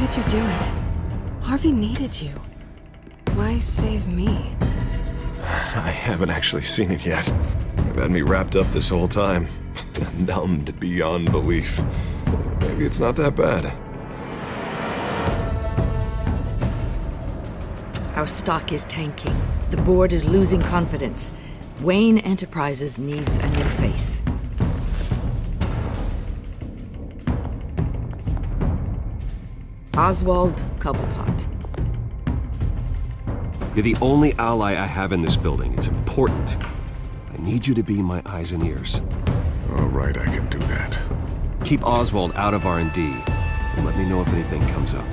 did you do it? Harvey needed you. Why save me? I haven't actually seen it yet. They've had me wrapped up this whole time. Numbed beyond belief. Maybe it's not that bad. Our stock is tanking. The board is losing confidence. Wayne Enterprises needs a new face. Oswald Cobblepot. You're the only ally I have in this building. It's important. I need you to be my eyes and ears. All right, I can do that. Keep Oswald out of R&D, and let me know if anything comes up.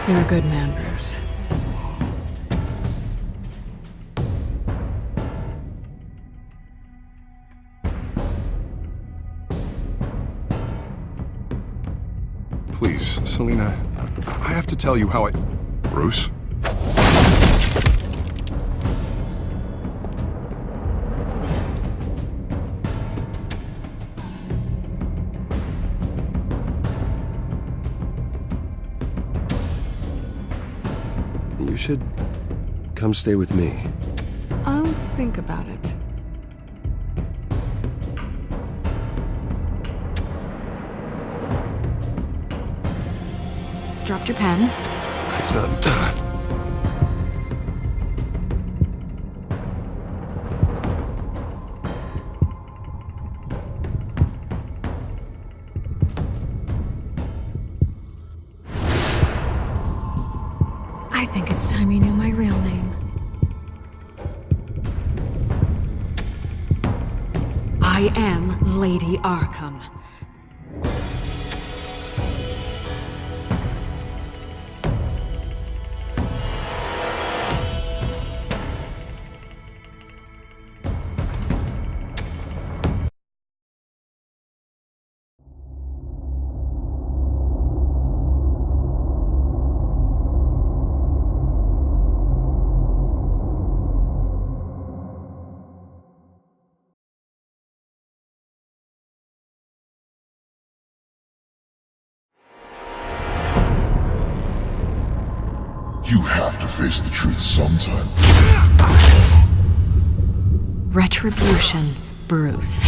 You're a good man, Bruce. Please, Selina, I have to tell you how I... Bruce? You should come stay with me. I'll think about it. Dropped your pen. It's not... I think it's time you knew my real name. I am Lady Arkham. You have to face the truth sometime. Retribution, Bruce.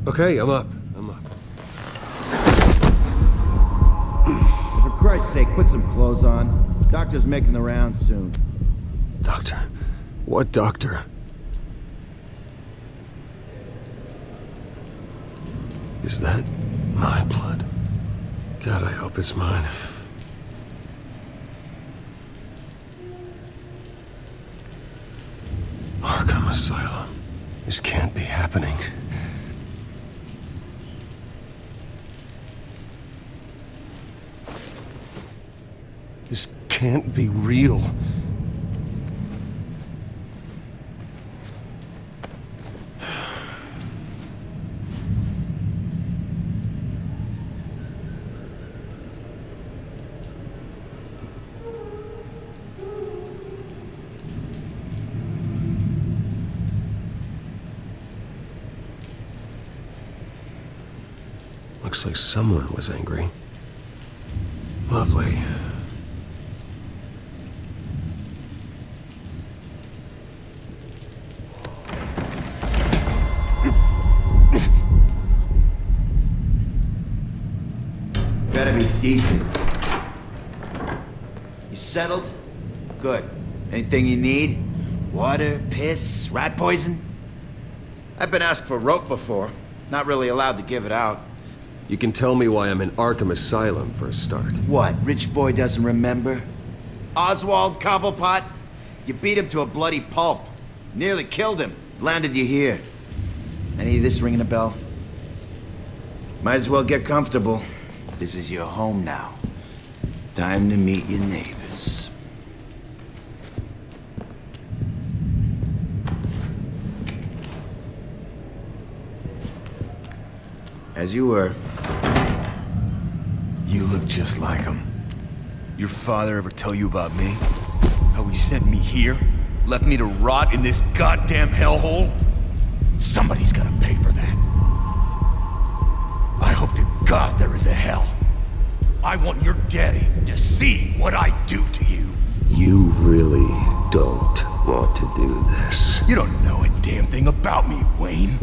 Okay, I'm up. For Christ's sake, put some clothes on. Doctor's making the rounds soon. Doctor? What doctor? Is that my blood? God, I hope it's mine. Arkham Asylum. This can't be happening. This can't be real. Looks like someone was angry. Lovely. Better be decent. You settled? Good. Anything you need? Water, piss, rat poison? I've been asked for rope before. Not really allowed to give it out. You can tell me why I'm in Arkham Asylum for a start. What, rich boy doesn't remember? Oswald Cobblepot? You beat him to a bloody pulp. Nearly killed him. Landed you here. Any of this ringing a bell? Might as well get comfortable. This is your home now. Time to meet your neighbors. As you were. You look just like him. Your father ever tell you about me? How he sent me here? Left me to rot in this goddamn hellhole? Somebody's gotta pay for that. I hope to God there is a hell. I want your daddy to see what I do to you. You really don't want to do this. You don't know a damn thing about me, Wayne.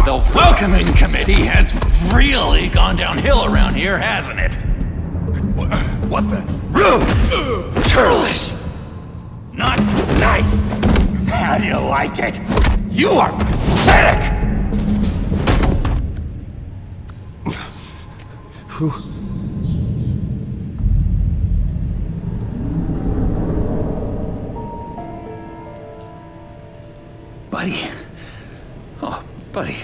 The welcoming committee has really gone downhill around here, hasn't it? What the? Rude! Churlish! Not nice! How do you like it? You are pathetic! Buddy. Oh, buddy.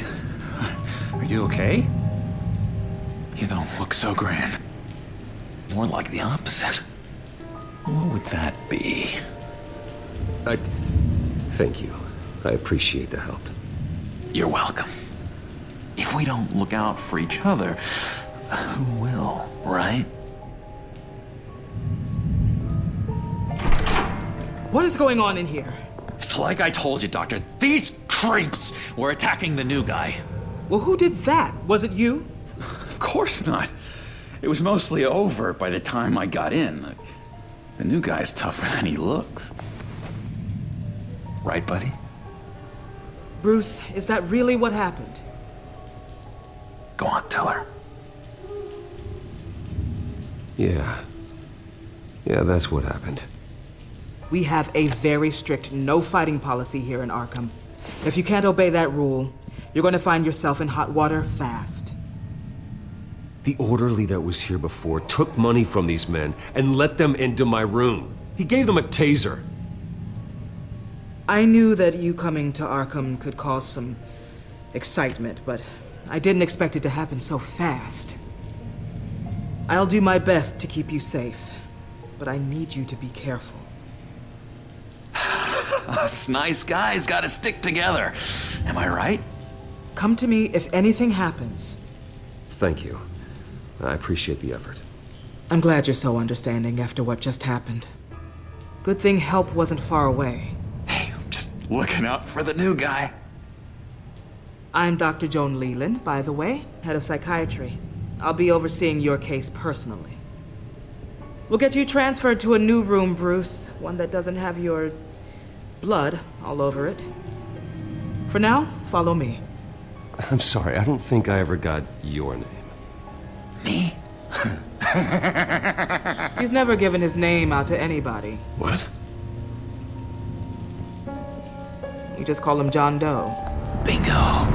Are you okay? You don't look so grand. More like the opposite. What would that be? Thank you. I appreciate the help. You're welcome. If we don't look out for each other, who will, right? What is going on in here? It's like I told you, Doctor. These creeps were attacking the new guy. Well, who did that? Was it you? Of course not. It was mostly over by the time I got in. The new guy's tougher than he looks. Right, buddy? Bruce, is that really what happened? Go on, tell her. Yeah, that's what happened. We have a very strict no fighting policy here in Arkham. If you can't obey that rule, you're going to find yourself in hot water fast. The orderly that was here before took money from these men and let them into my room. He gave them a taser. I knew that you coming to Arkham could cause some excitement, but I didn't expect it to happen so fast. I'll do my best to keep you safe, but I need you to be careful. Us nice guys gotta stick together. Am I right? Come to me if anything happens. Thank you. I appreciate the effort. I'm glad you're so understanding after what just happened. Good thing help wasn't far away. Hey, I'm just looking out for the new guy. I'm Dr. Joan Leland, by the way, head of psychiatry. I'll be overseeing your case personally. We'll get you transferred to a new room, Bruce. One that doesn't have your blood all over it. For now, follow me. I'm sorry, I don't think I ever got your name. Me? He's never given his name out to anybody. What? You just call him John Doe. Bingo.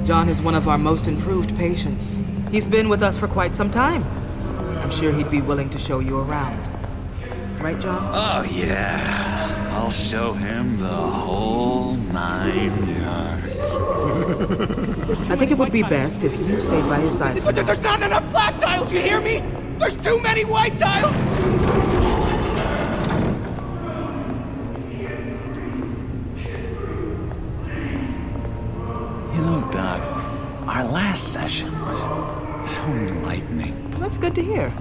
John is one of our most improved patients. He's been with us for quite some time. I'm sure he'd be willing to show you around. Right, John? Oh, yeah. I'll show him the whole 9 yards. I think it would be best if you stayed by his side. There's not enough black tiles, you hear me? There's too many white tiles! You know, Doc, our last session was so enlightening. That's good to hear.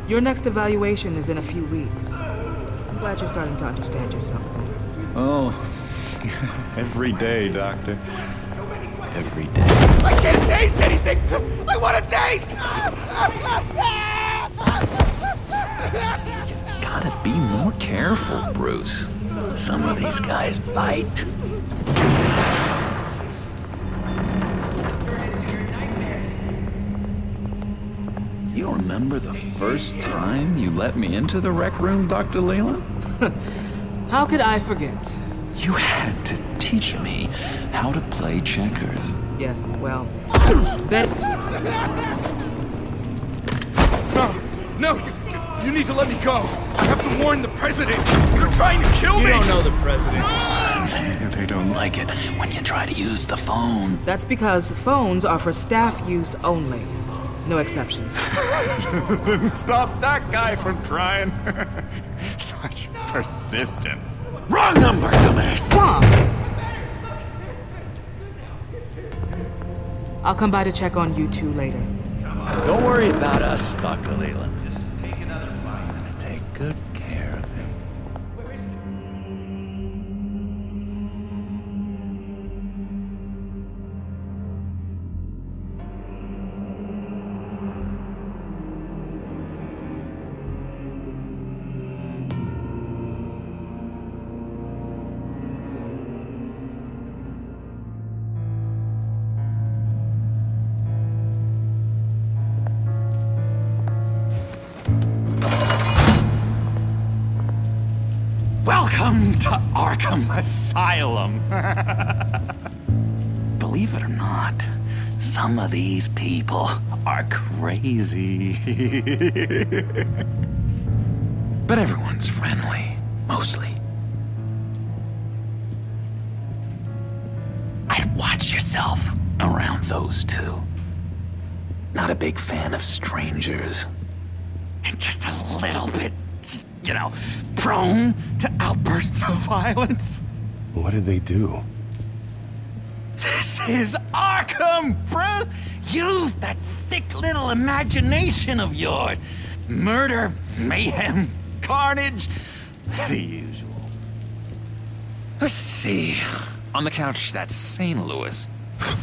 Your next evaluation is in a few weeks. I'm glad you're starting to understand yourself better. Oh, every day, Doctor. Every day. I can't taste anything! I want to taste! Gotta be more careful, Bruce. Some of these guys bite. You remember the first time you let me into the rec room, Dr. Leland? How could I forget? You had to teach me how to play checkers. Yes, well, that... No, you need to let me go. I have to warn the president. You're trying to kill me. You don't know the president. They don't like it when you try to use the phone. That's because phones are for staff use only. No exceptions. Stop that guy from trying. Such persistence. Wrong number, dumbass! Tom! I'll come by to check on you two later. Don't worry about us, Dr. Leland. Just take another bite. I'm gonna take good care of him. Welcome to Arkham Asylum. Believe it or not, some of these people are crazy. But everyone's friendly, mostly. I'd watch yourself around those two. Not a big fan of strangers. And just a little bit, you know, prone to outbursts of violence. What did they do? This is Arkham, Bruce! Use that sick little imagination of yours. Murder, mayhem, carnage, the usual. Let's see. On the couch, that's St. Louis.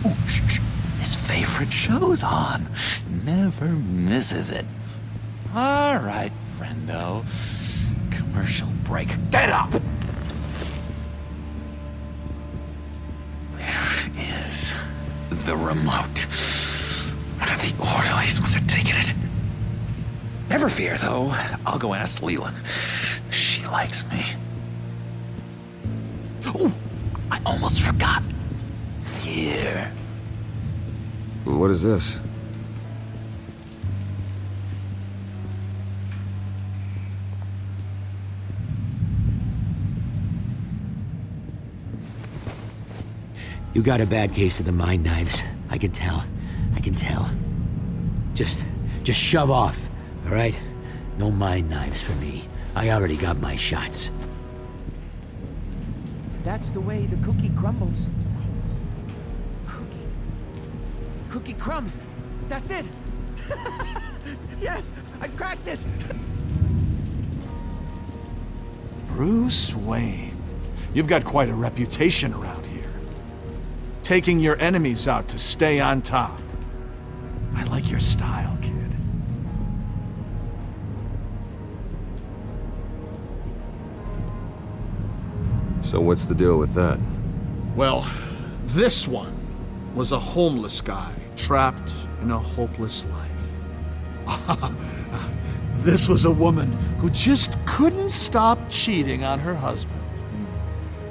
Ooh, shh. His favorite show's on. Never misses it. All right, friendo. Commercial break. Get up! Where is the remote? One of the orderlies must have taken it. Never fear, though. I'll go ask Leland. She likes me. Ooh, I almost forgot. Here. What is this? You got a bad case of the mind knives. I can tell. I can tell. Just shove off, all right? No mind knives for me. I already got my shots. If that's the way the cookie crumbles. Cookie crumbs. That's it. Yes, I cracked it. Bruce Wayne. You've got quite a reputation around here. Taking your enemies out to stay on top. I like your style, kid. So what's the deal with that? Well, this one was a homeless guy trapped in a hopeless life. This was a woman who just couldn't stop cheating on her husband.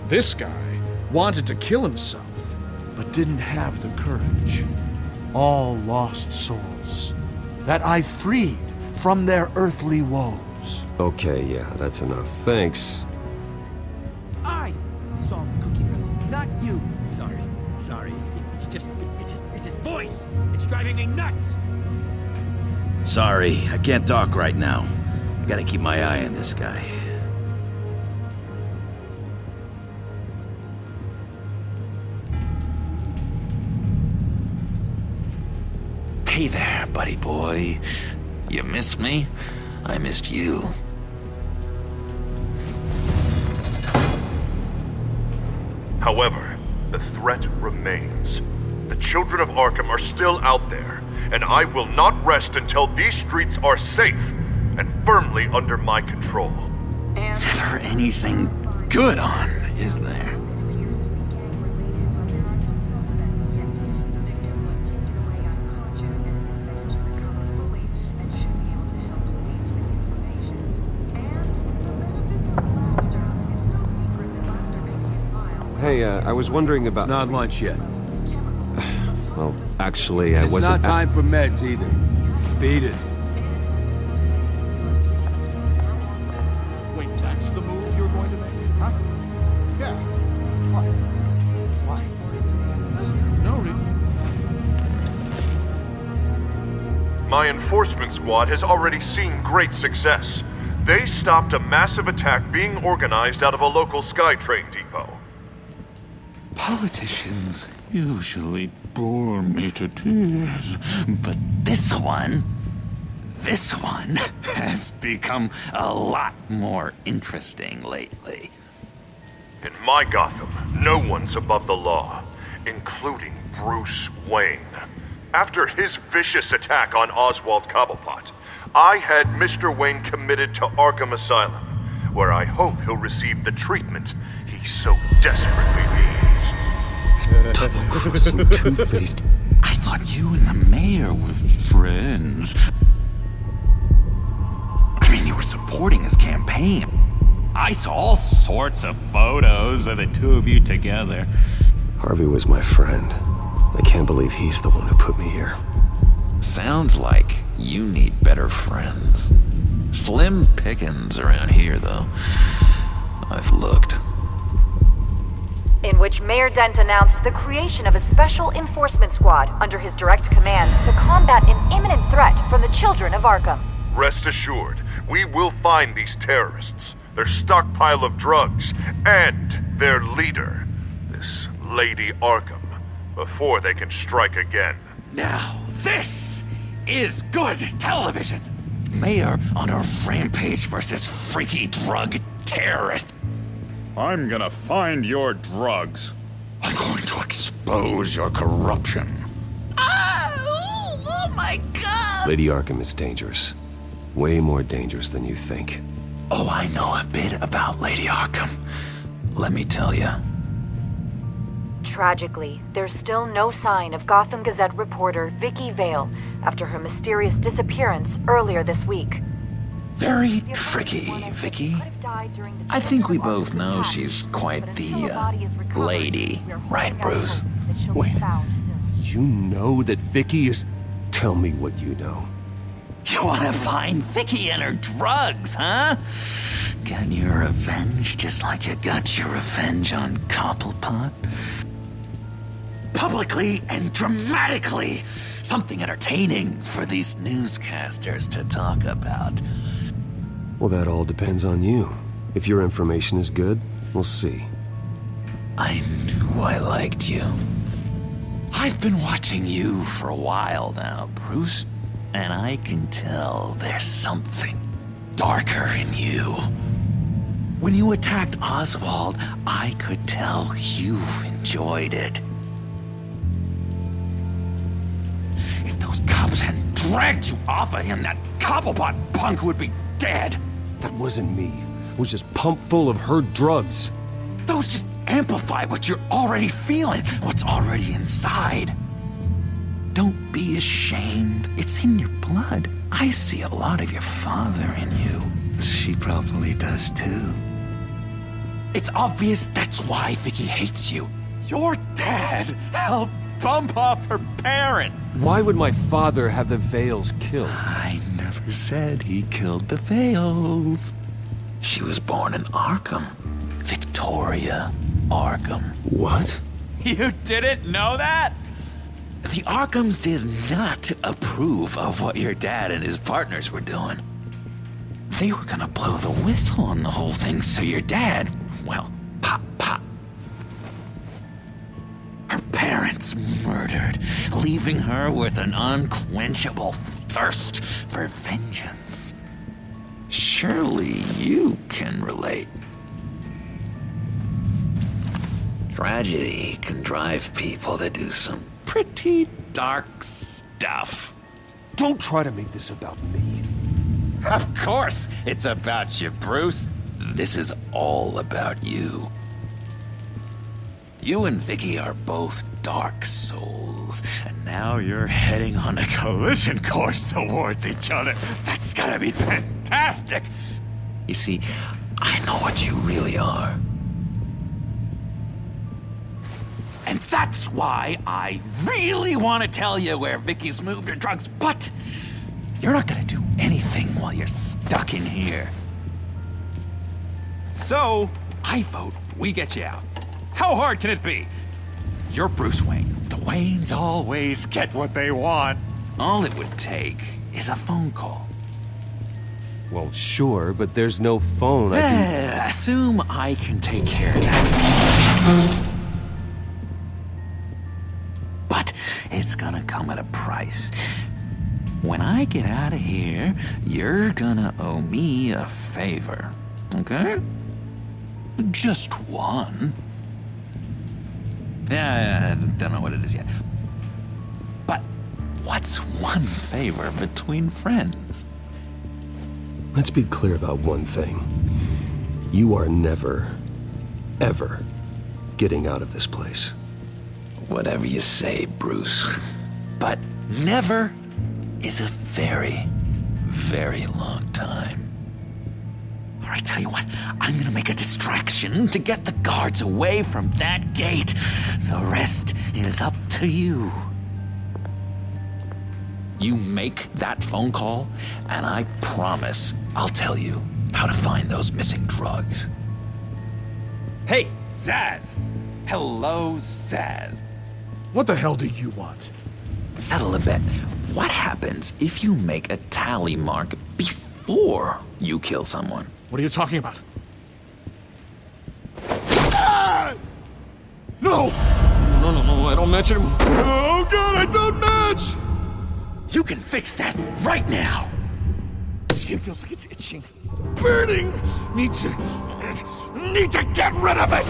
This guy wanted to kill himself, but didn't have the courage. All lost souls that I freed from their earthly woes. Okay, yeah, that's enough. Thanks. I solved the cookie riddle, not you. Sorry. It's his voice. It's driving me nuts. Sorry, I can't talk right now. I gotta keep my eye on this guy. Hey there, buddy boy. You missed me? I missed you. However, the threat remains. The children of Arkham are still out there, and I will not rest until these streets are safe and firmly under my control. Never anything good on, is there? Hey, I was wondering about... It's not lunch yet. Well, actually, I It's wasn't... not time for meds either. Beat it. Wait, that's the move you're going to make? Huh? Yeah. What? Why? No reason. My enforcement squad has already seen great success. They stopped a massive attack being organized out of a local SkyTrain depot. Politicians usually bore me to tears, but this one has become a lot more interesting lately. In my Gotham, no one's above the law, including Bruce Wayne. After his vicious attack on Oswald Cobblepot, I had Mr. Wayne committed to Arkham Asylum, where I hope he'll receive the treatment he so desperately needs. Double-crossing, two-faced... I thought you and the mayor were friends. I mean, you were supporting his campaign. I saw all sorts of photos of the two of you together. Harvey was my friend. I can't believe he's the one who put me here. Sounds like you need better friends. Slim pickings around here, though. I've looked. In which Mayor Dent announced the creation of a special enforcement squad under his direct command to combat an imminent threat from the children of Arkham. Rest assured, we will find these terrorists, their stockpile of drugs, and their leader, this Lady Arkham, before they can strike again. Now, this is good television! Mayor on a rampage versus freaky drug terrorist. I'm gonna find your drugs. I'm going to expose your corruption. Oh my God! Lady Arkham is dangerous. Way more dangerous than you think. Oh, I know a bit about Lady Arkham. Let me tell you. Tragically, there's still no sign of Gotham Gazette reporter Vicky Vale after her mysterious disappearance earlier this week. Very tricky, Vicky. I think we both know she's quite the, lady, right, Bruce? Wait, you know that Vicky is... Tell me what you know. You want to find Vicky and her drugs, huh? Get your revenge just like you got your revenge on Cobblepot? Publicly and dramatically! Something entertaining for these newscasters to talk about. Well, that all depends on you. If your information is good, we'll see. I knew I liked you. I've been watching you for a while now, Bruce, and I can tell there's something darker in you. When you attacked Oswald, I could tell you enjoyed it. If those cops hadn't dragged you off of him, that Cobblepot punk would be dead. That wasn't me. It was just pumped full of her drugs. Those just amplify what you're already feeling, what's already inside. Don't be ashamed. It's in your blood. I see a lot of your father in you. She probably does too. It's obvious that's why Vicky hates you. Your dad helped bump off her parents. Why would my father have the Vales killed? I never said he killed the Vales. She was born in Arkham. Victoria Arkham. What? You didn't know that? The Arkhams did not approve of what your dad and his partners were doing. They were gonna blow the whistle on the whole thing, so your dad, well, pop. Her parents murdered, leaving her with an unquenchable thirst for vengeance. Surely you can relate. Tragedy can drive people to do some pretty dark stuff. Don't try to make this about me. Of course it's about you, Bruce. This is all about you. You and Vicky are both dark souls, and now you're heading on a collision course towards each other. That's gonna be fantastic! You see, I know what you really are. And that's why I really want to tell you where Vicky's moved her drugs, but you're not gonna do anything while you're stuck in here. So, I vote we get you out. How hard can it be? You're Bruce Wayne. The Waynes always get what they want. All it would take is a phone call. Well, sure, but there's no phone. Assume I can take care of that. But it's gonna come at a price. When I get out of here, you're gonna owe me a favor, okay? Just one. Yeah, I don't know what it is yet. But what's one favor between friends? Let's be clear about one thing. You are never, ever getting out of this place. Whatever you say, Bruce. But never is a very, very long time. All right, tell you what, I'm gonna make a distraction to get the guards away from that gate. The rest is up to you. You make that phone call, and I promise I'll tell you how to find those missing drugs. Hey, Zaz! Hello, Zaz. What the hell do you want? Settle a bet. What happens if you make a tally mark before you kill someone? What are you talking about? Ah! No! No, I don't match him. Oh God, I don't match! You can fix that right now! Skin feels like it's itching. Burning! Need to get rid of it!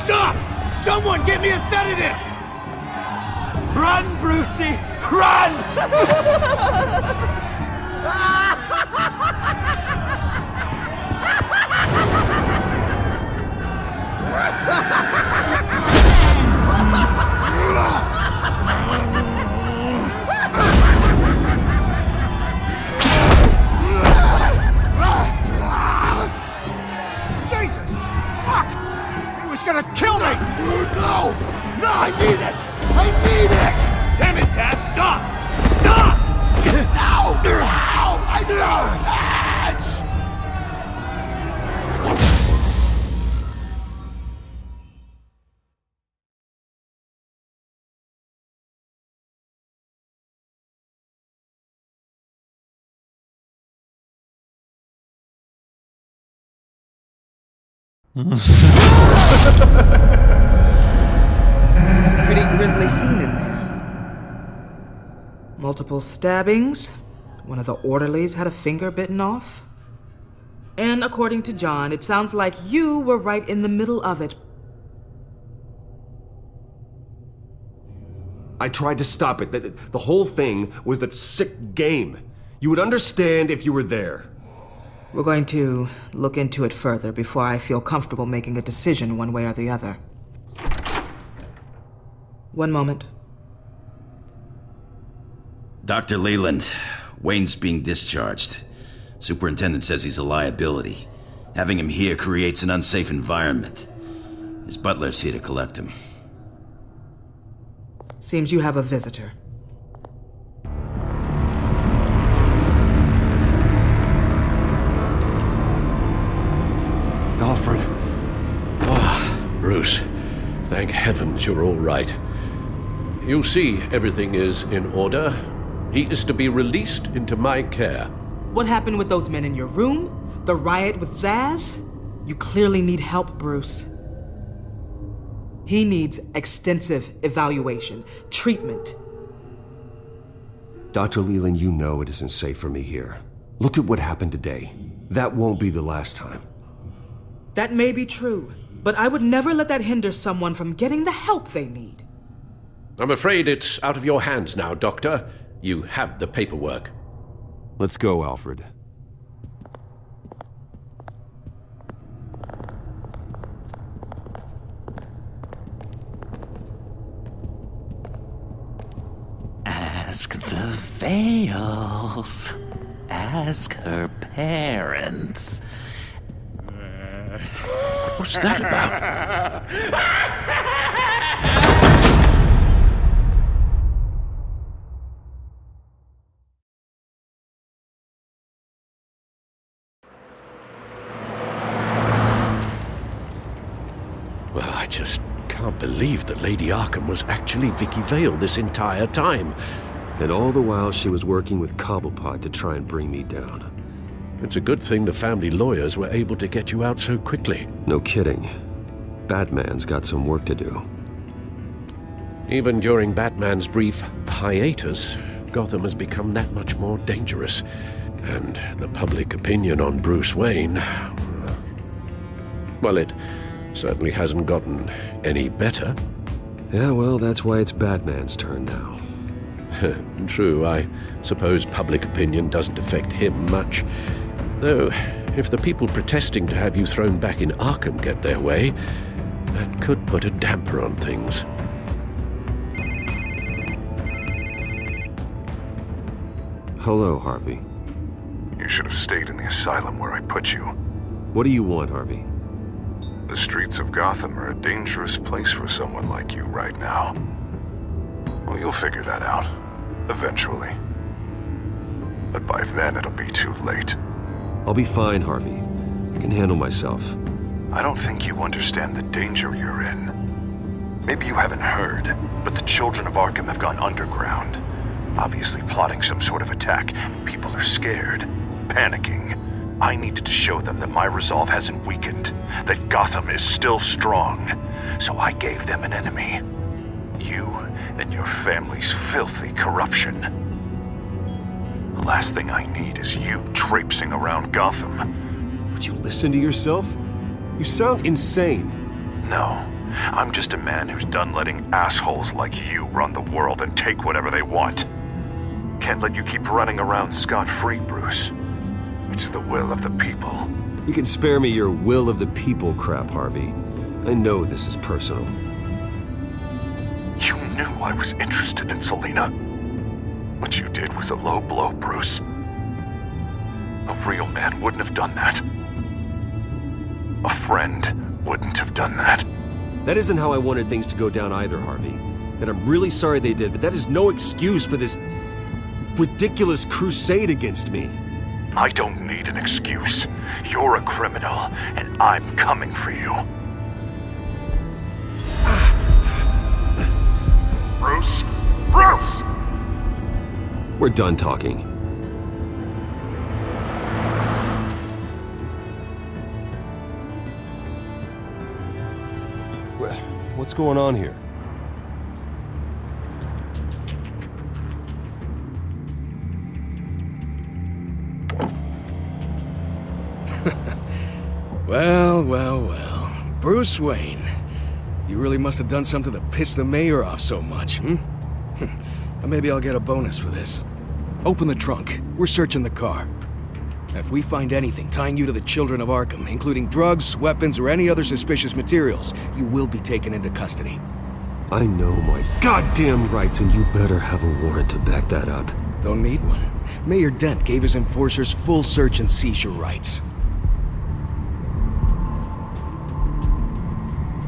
Stop! Someone get me a sedative! Run, Brucey! Run! Jesus! Fuck! He was gonna kill me! No! No, I need it! I need it! Damn it, Zaz, stop! Stop! No! Ow! I don't match! Pretty grisly scene in there. Multiple stabbings. One of the orderlies had a finger bitten off. And according to John, it sounds like you were right in the middle of it. I tried to stop it. The whole thing was that sick game. You would understand if you were there. We're going to look into it further before I feel comfortable making a decision one way or the other. One moment. Dr. Leland, Wayne's being discharged. Superintendent says he's a liability. Having him here creates an unsafe environment. His butler's here to collect him. Seems you have a visitor. Alfred. Bruce. Thank heavens you're all right. You see, everything is in order. He is to be released into my care. What happened with those men in your room? The riot with Zaz? You clearly need help, Bruce. He needs extensive evaluation, treatment. Dr. Leland, you know it isn't safe for me here. Look at what happened today. That won't be the last time. That may be true, but I would never let that hinder someone from getting the help they need. I'm afraid it's out of your hands now, Doctor. You have the paperwork. Let's go, Alfred. Ask the Vales. Ask her parents. What's that about? Well, I just can't believe that Lady Arkham was actually Vicky Vale this entire time. And all the while she was working with Cobblepot to try and bring me down. It's a good thing the family lawyers were able to get you out so quickly. No kidding. Batman's got some work to do. Even during Batman's brief hiatus, Gotham has become that much more dangerous. And the public opinion on Bruce Wayne... well, it certainly hasn't gotten any better. Yeah, well, that's why it's Batman's turn now. True, I suppose public opinion doesn't affect him much. Though, if the people protesting to have you thrown back in Arkham get their way, that could put a damper on things. Hello, Harvey. You should have stayed in the asylum where I put you. What do you want, Harvey? The streets of Gotham are a dangerous place for someone like you right now. Well, you'll figure that out, eventually. But by then it'll be too late. I'll be fine, Harvey. I can handle myself. I don't think you understand the danger you're in. Maybe you haven't heard, but the children of Arkham have gone underground. Obviously plotting some sort of attack, and people are scared, panicking. I needed to show them that my resolve hasn't weakened, that Gotham is still strong. So I gave them an enemy. You and your family's filthy corruption. The last thing I need is you traipsing around Gotham. Would you listen to yourself? You sound insane. No, I'm just a man who's done letting assholes like you run the world and take whatever they want. Can't let you keep running around scot-free, Bruce. It's the will of the people. You can spare me your will of the people crap, Harvey. I know this is personal. You knew I was interested in Selina. What you did was a low blow, Bruce. A real man wouldn't have done that. A friend wouldn't have done that. That isn't how I wanted things to go down either, Harvey. And I'm really sorry they did, but that is no excuse for this ridiculous crusade against me. I don't need an excuse. You're a criminal, and I'm coming for you. Bruce! Bruce! We're done talking. What's going on here? Well. Bruce Wayne. You really must have done something to piss the mayor off so much, Maybe I'll get a bonus for this. Open the trunk. We're searching the car. If we find anything tying you to the children of Arkham, including drugs, weapons, or any other suspicious materials, you will be taken into custody. I know my goddamn rights, and you better have a warrant to back that up. Don't need one. Mayor Dent gave his enforcers full search and seizure rights.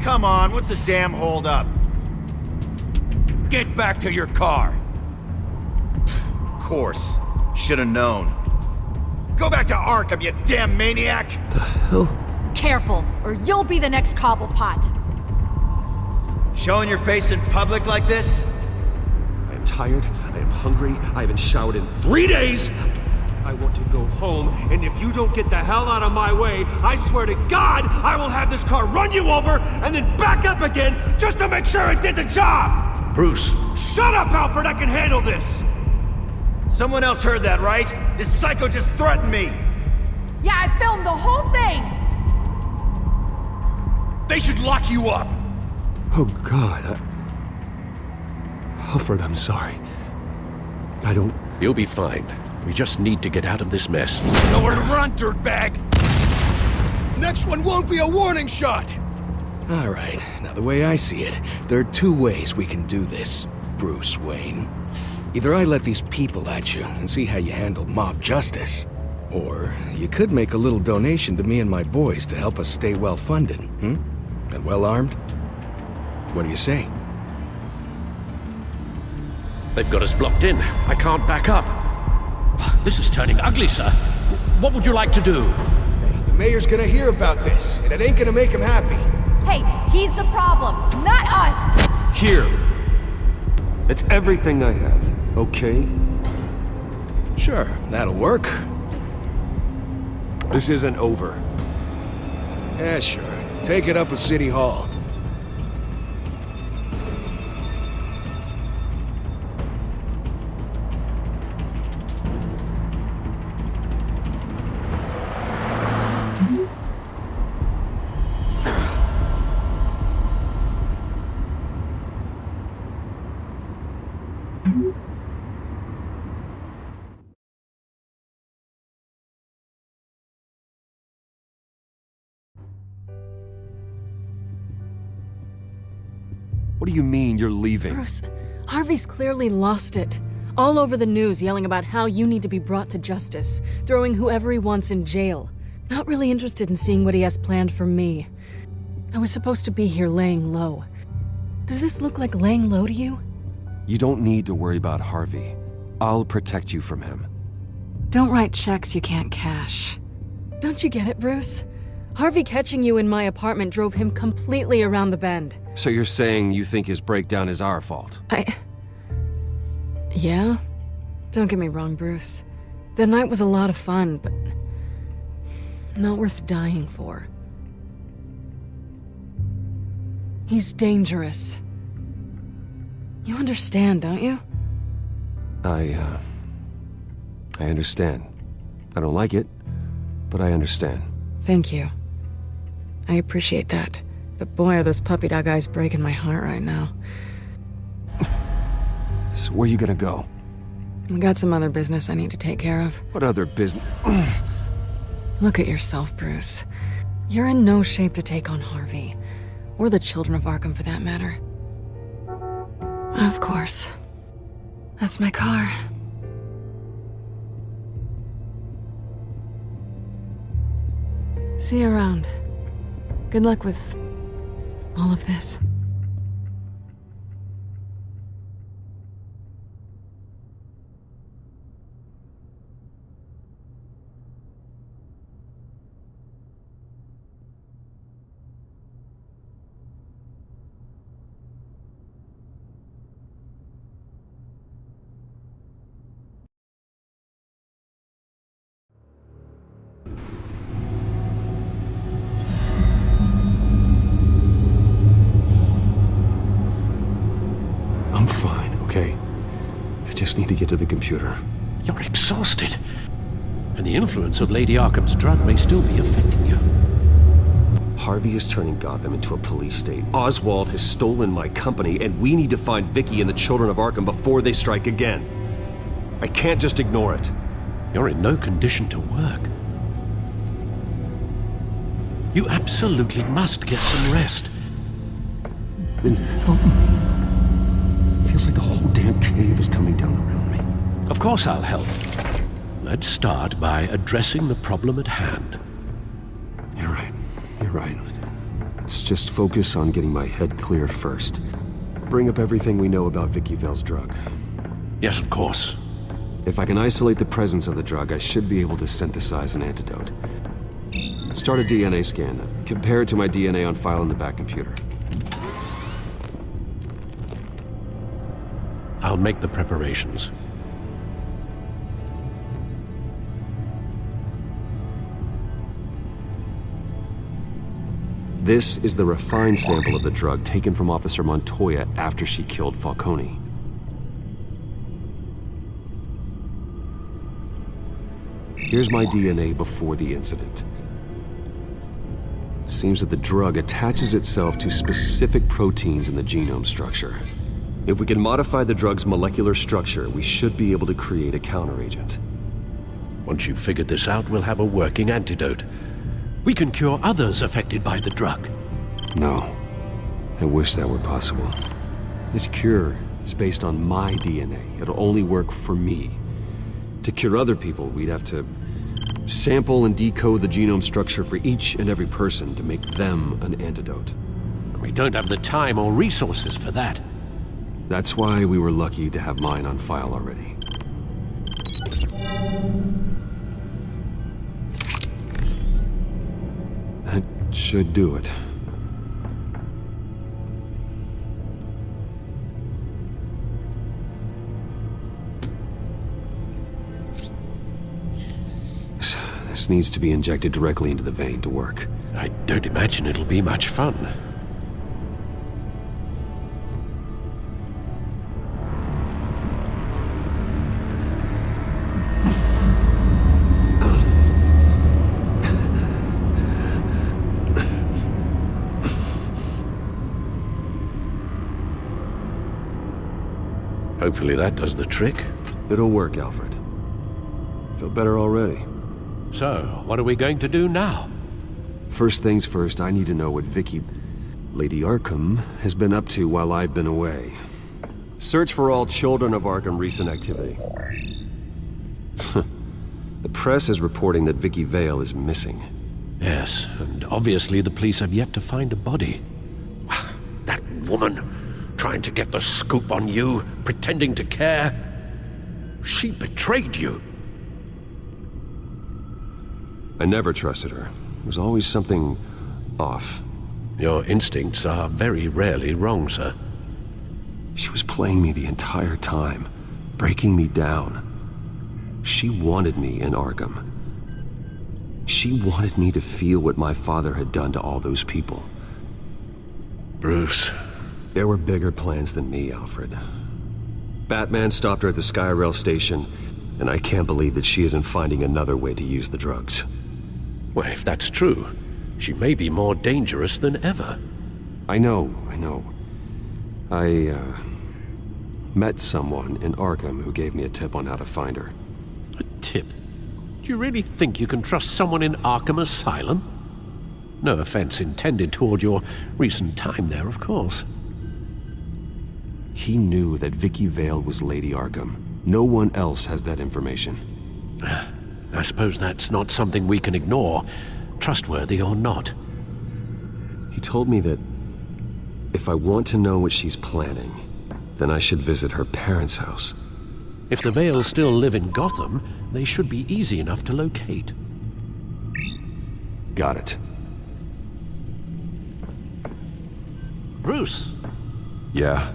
Come on, what's the damn holdup? Get back to your car. Of course. Should've known. Go back to Arkham, you damn maniac! The hell? Careful, or you'll be the next Cobblepot. Showing your face in public like this? I am tired, I am hungry, I haven't showered in 3 days! I want to go home, and if you don't get the hell out of my way, I swear to God, I will have this car run you over, and then back up again, just to make sure it did the job! Bruce! Shut up, Alfred, I can handle this! Someone else heard that, right? This psycho just threatened me! Yeah, I filmed the whole thing! They should lock you up! Oh, God. Alfred, I'm sorry. I don't... You'll be fine. We just need to get out of this mess. Nowhere to run, dirtbag! Next one won't be a warning shot! All right, now the way I see it, there are two ways we can do this, Bruce Wayne. Either I let these people at you and see how you handle mob justice, or you could make a little donation to me and my boys to help us stay well-funded, and well-armed. What do you say? They've got us blocked in. I can't back up. This is turning ugly, sir. What would you like to do? Hey, the mayor's gonna hear about this, and it ain't gonna make him happy. Hey, he's the problem, not us! Here. It's everything I have, okay? Sure, that'll work. This isn't over. Yeah, sure. Take it up with City Hall. What do you mean you're leaving? Bruce, Harvey's clearly lost it. All over the news yelling about how you need to be brought to justice, throwing whoever he wants in jail. Not really interested in seeing what he has planned for me. I was supposed to be here laying low. Does this look like laying low to you? You don't need to worry about Harvey. I'll protect you from him. Don't write checks you can't cash. Don't you get it, Bruce? Harvey catching you in my apartment drove him completely around the bend. So you're saying you think his breakdown is our fault? Yeah? Don't get me wrong, Bruce. The night was a lot of fun, but not worth dying for. He's dangerous. You understand, don't you? I understand. I don't like it, but I understand. Thank you. I appreciate that. But boy, are those puppy dog eyes breaking my heart right now. So where are you gonna go? I got some other business I need to take care of. What other business? Look at yourself, Bruce. You're in no shape to take on Harvey. Or the children of Arkham, for that matter. Of course. That's my car. See you around. Good luck with all of this. I'm fine, okay? I just need to get to the computer. You're exhausted. And the influence of Lady Arkham's drug may still be affecting you. Harvey is turning Gotham into a police state. Oswald has stolen my company, and we need to find Vicky and the children of Arkham before they strike again. I can't just ignore it. You're in no condition to work. You absolutely must get some rest. Then help me. Feels like the whole damn cave is coming down around me. Of course I'll help. Let's start by addressing the problem at hand. You're right. You're right. Let's just focus on getting my head clear first. Bring up everything we know about Vicky Vale's drug. Yes, of course. If I can isolate the presence of the drug, I should be able to synthesize an antidote. Start a DNA scan. Compare it to my DNA on file in the back computer. I'll make the preparations. This is the refined sample of the drug taken from Officer Montoya after she killed Falcone. Here's my DNA before the incident. seems that the drug attaches itself to specific proteins in the genome structure. If we can modify the drug's molecular structure, we should be able to create a counteragent. Once you've figured this out, we'll have a working antidote. We can cure others affected by the drug. No. I wish that were possible. This cure is based on my DNA. It'll only work for me. To cure other people, we'd have to sample and decode the genome structure for each and every person to make them an antidote. We don't have the time or resources for that. That's why we were lucky to have mine on file already. That should do it. This needs to be injected directly into the vein to work. I don't imagine it'll be much fun. Hopefully that does the trick. It'll work, Alfred. Feel better already. So, what are we going to do now? First things first, I need to know what Lady Arkham, has been up to while I've been away. Search for all children of Arkham recent activity. The press is reporting that Vicky Vale is missing. Yes, and obviously the police have yet to find a body. That woman, trying to get the scoop on you, pretending to care. She betrayed you. I never trusted her. There was always something off. Your instincts are very rarely wrong, sir. She was playing me the entire time, breaking me down. She wanted me in Arkham. She wanted me to feel what my father had done to all those people. Bruce. There were bigger plans than me, Alfred. Batman stopped her at the Skyrail station, and I can't believe that she isn't finding another way to use the drugs. Well, if that's true, she may be more dangerous than ever. I know. I met someone in Arkham who gave me a tip on how to find her. A tip? Do you really think you can trust someone in Arkham Asylum? No offense intended toward your recent time there, of course. He knew that Vicky Vale was Lady Arkham. No one else has that information. I suppose that's not something we can ignore, trustworthy or not. He told me that if I want to know what she's planning, then I should visit her parents' house. If the Vales still live in Gotham, they should be easy enough to locate. Got it. Bruce? Yeah?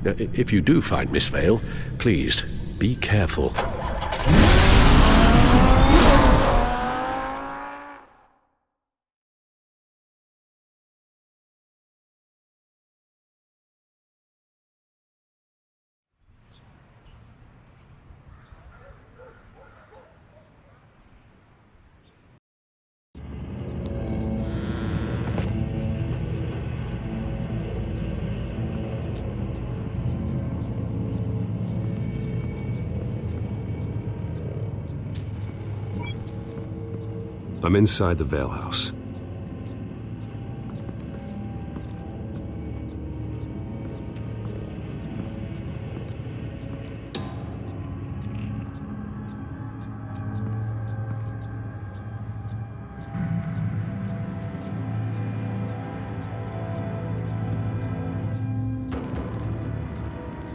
If you do find Miss Vale, please, be careful. I'm inside the Vale house.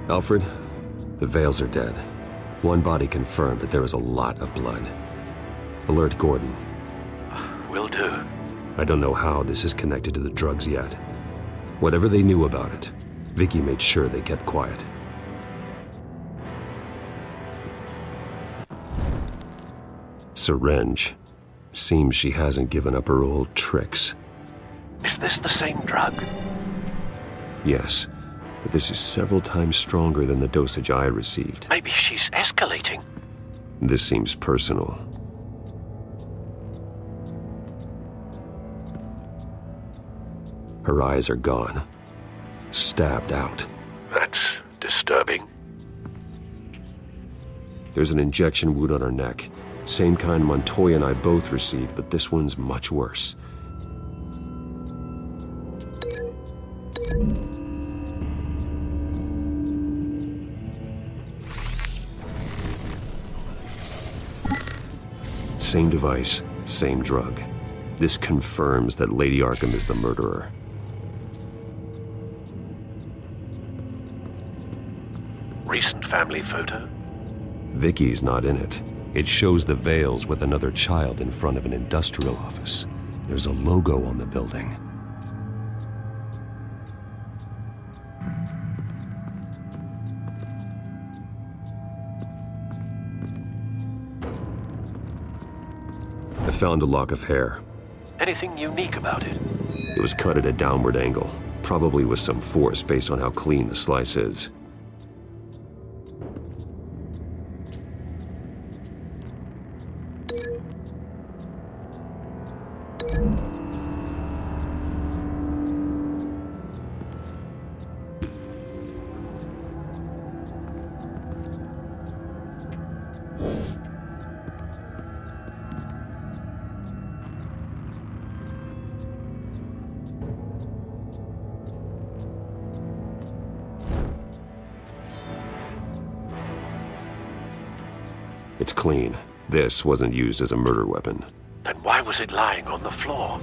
Alfred, the Vales are dead. One body confirmed, but there is a lot of blood. Alert Gordon. Will do. I don't know how this is connected to the drugs yet. Whatever they knew about it, Vicky made sure they kept quiet. Syringe. Seems she hasn't given up her old tricks. Is this the same drug? Yes, but this is several times stronger than the dosage I received. Maybe she's escalating. This seems personal. Her eyes are gone. Stabbed out. That's disturbing. There's an injection wound on her neck. Same kind Montoya and I both received, but this one's much worse. Same device, same drug. This confirms that Lady Arkham is the murderer. Recent family photo? Vicky's not in it. It shows the Vales with another child in front of an industrial office. There's a logo on the building. I found a lock of hair. Anything unique about it? It was cut at a downward angle, probably with some force based on how clean the slice is. It's clean. This wasn't used as a murder weapon. Then why was it lying on the floor?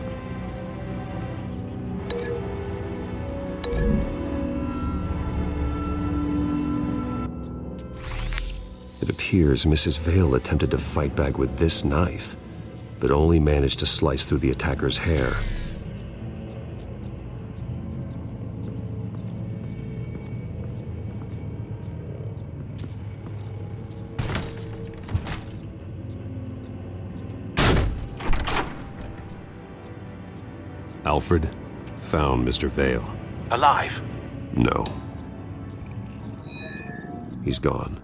It appears Mrs. Vale attempted to fight back with this knife, but only managed to slice through the attacker's hair. Alfred found Mr. Vale. Alive? No. He's gone.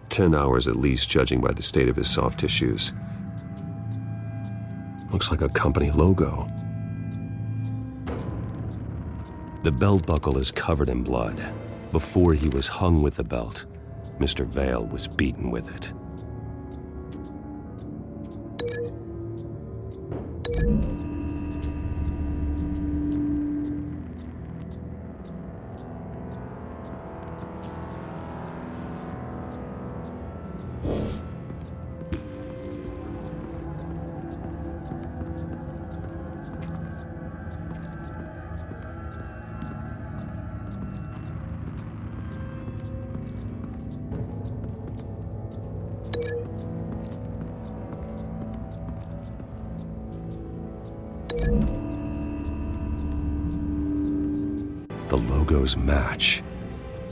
10 hours at least, judging by the state of his soft tissues. Looks like a company logo. The belt buckle is covered in blood. Before he was hung with the belt, Mr. Vale was beaten with it. The logos match.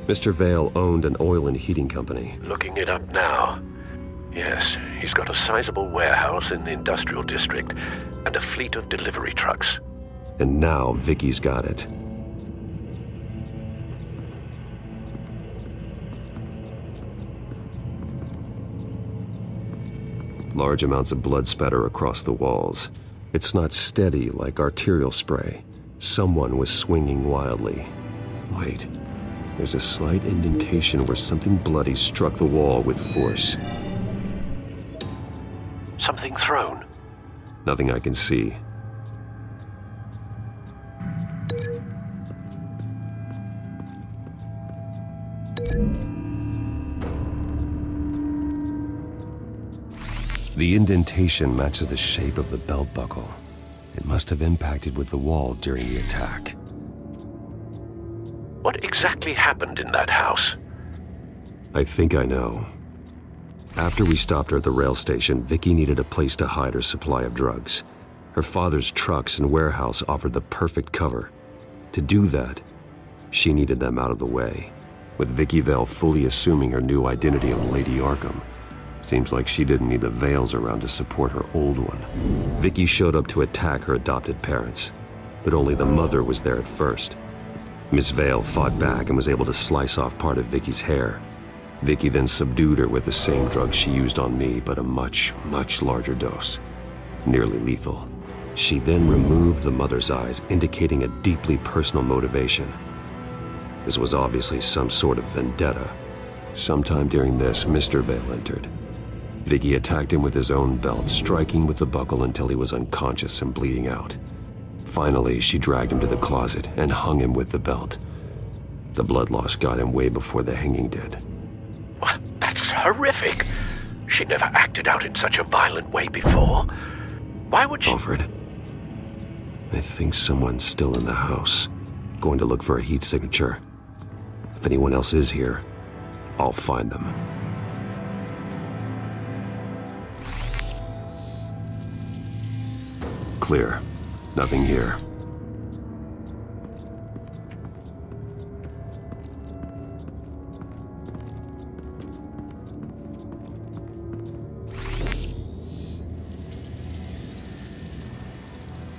Mr. Vale owned an oil and heating company. Looking it up now. Yes, he's got a sizable warehouse in the industrial district and a fleet of delivery trucks. And now Vicky's got it. Large amounts of blood spatter across the walls. It's not steady like arterial spray. Someone was swinging wildly. Wait, there's a slight indentation where something bloody struck the wall with force. Something thrown? Nothing I can see. The indentation matches the shape of the belt buckle. It must have impacted with the wall during the attack. What exactly happened in that house? I think I know. After we stopped her at the rail station, Vicky needed a place to hide her supply of drugs. Her father's trucks and warehouse offered the perfect cover. To do that, she needed them out of the way. With Vicky Vale fully assuming her new identity of Lady Arkham, seems like she didn't need the Vales around to support her old one. Vicky showed up to attack her adopted parents, but only the mother was there at first. Miss Vale fought back and was able to slice off part of Vicky's hair. Vicky then subdued her with the same drug she used on me, but a much, much larger dose. Nearly lethal. She then removed the mother's eyes, indicating a deeply personal motivation. This was obviously some sort of vendetta. Sometime during this, Mr. Vale entered. Vicky attacked him with his own belt, striking with the buckle until he was unconscious and bleeding out. Finally, she dragged him to the closet and hung him with the belt. The blood loss got him way before the hanging did. That's horrific. She never acted out in such a violent way before. Why would she... Alfred, I think someone's still in the house. Going to look for a heat signature. If anyone else is here, I'll find them. Clear. Nothing here.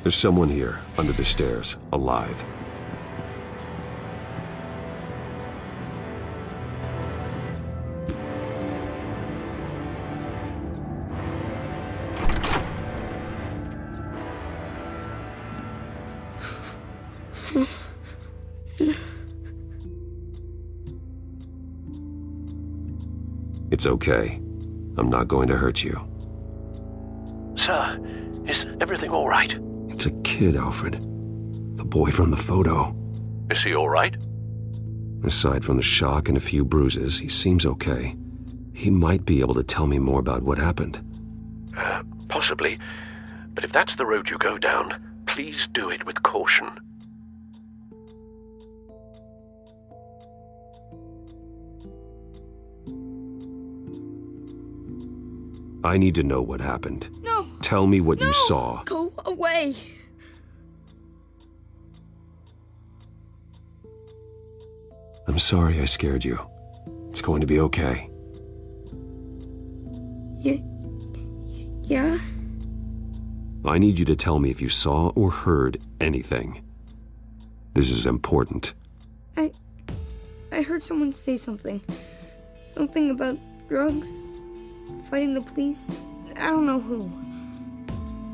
There's someone here, under the stairs, alive. It's okay. I'm not going to hurt you. Sir, is everything all right? It's a kid, Alfred. The boy from the photo. Is he all right? Aside from the shock and a few bruises, he seems okay. He might be able to tell me more about what happened. Possibly. But if that's the road you go down, please do it with caution. I need to know what happened. No! Tell me what you saw. Go away! I'm sorry I scared you. It's going to be okay. Yeah? I need you to tell me if you saw or heard anything. This is important. I heard someone say something. Something about drugs, fighting the police. I don't know who.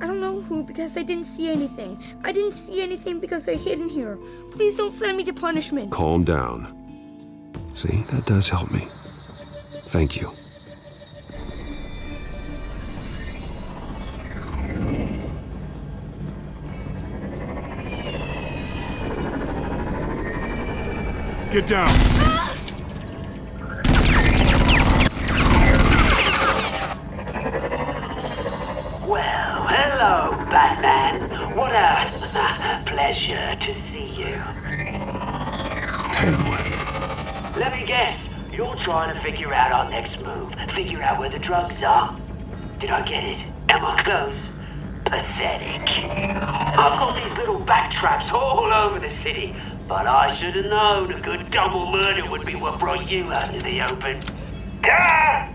I don't know who because I didn't see anything. I didn't see anything because I hid in here. Please don't send me to punishment. Calm down. See, that does help me. Thank you. Get down! Well, hello, Batman. What a pleasure to see you. Let me guess, you're trying to figure out our next move. Figure out where the drugs are. Did I get it? Am I close? Pathetic. I've got these little bat traps all over the city, but I should have known a good double murder would be what brought you out to the open. Ah!